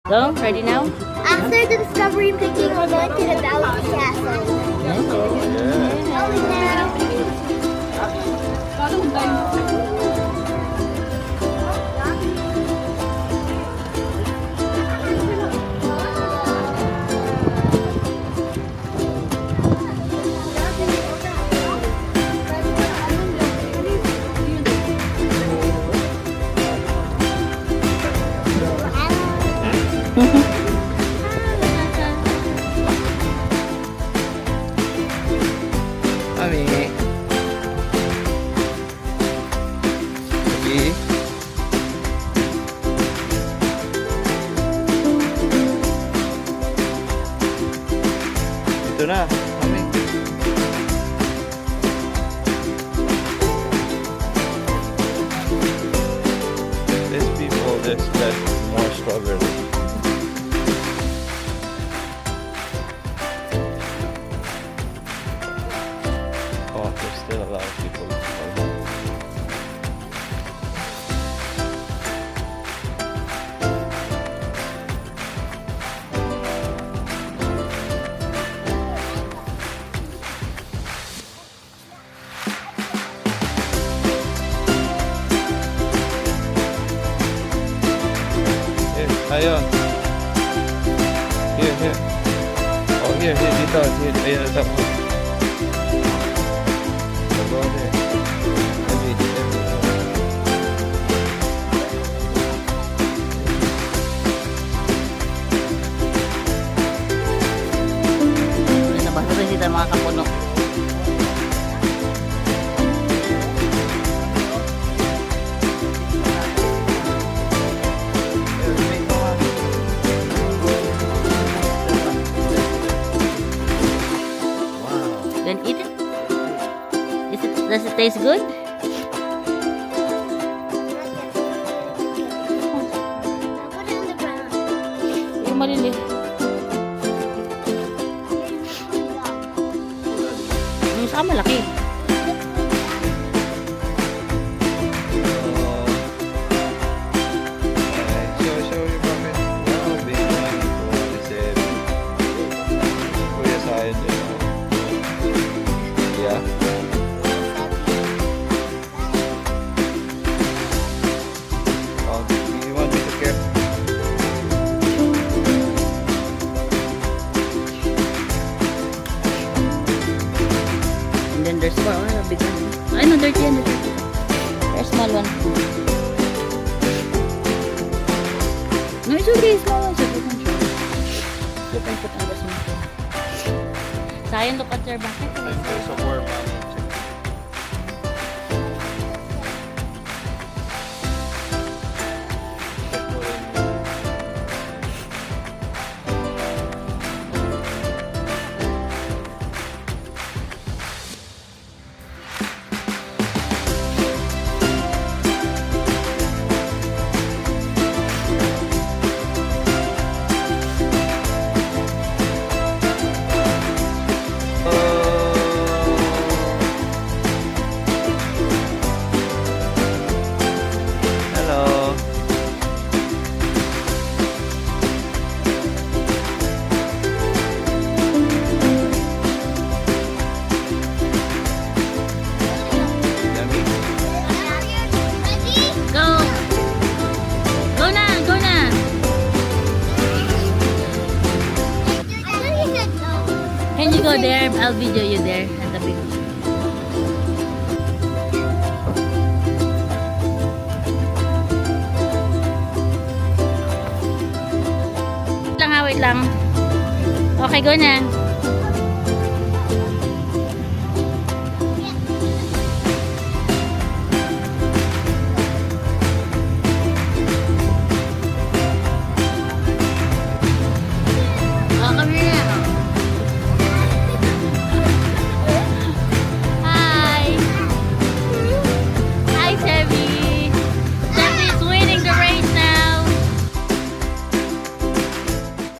Go, ready now? After the discovery picking, we're going to the Bounty Castle. Going now. Mami. Sige. Ito na, mami. These people expect more strawberry. Oh, there's still a lot of people. Here, ayun. Here. Oh, here, dito. Here, ayun, ito. Go there. Nabasa rin sila mga kapuno. Then eat it. Does it taste good? Put it on the ground. Yung malili. Yung saka malaki. Show your puppet. Oh, big one. What is it? Kuya side. Yeah. Oh, you want me to care? And then there's more. Oh, a big one. Ay, no, dirty yan. There's small one. No, it's okay. Small one. So you can try. You can put others in here. Sayang, look at your bucket. There's some more, mommy. Hello. Yummy. Ready? Go! Go na! Go na! I thought you said no. Can you go there? I'll video you there at the beach. Wait lang ha, wait lang. Okay, go na.